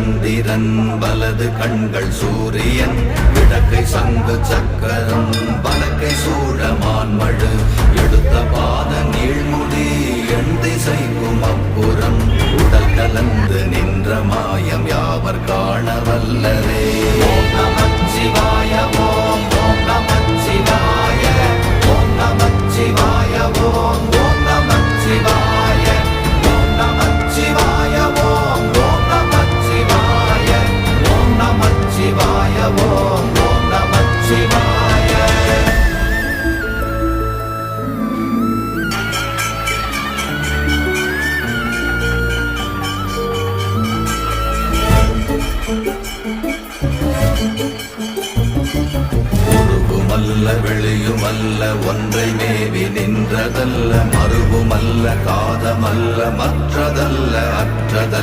சந்திரன் வலது கண்கள் சூரியன் இடக்கை சங்கு சக்கரம் வலக்கை சூழமான் மழு எடுத்த பாத நீழ்முடி எண் திசைக்கும் அப்புறம் உடல் கலந்து நின்ற மாயம் யாவர் காண வல்லரே. ஓம் நமச்சிவாய ஓம் ஓம் நமச்சிவாய ஓம் நமச்சிவாய ஓம் ஓம் நமச்சிவாய ஓம் நமச்சிவாய ஓம் ஓம் நமச்சிவாய ஓம் நமச்சிவாய ஓம் ஓம் நமச்சிவாய. உருகுமல்ல வெளியுமல்ல ஒன்றை மேவி நின்றதல்ல மறுவுமல்ல காதமல்ல மற்றதல்ல அற்றதல்ல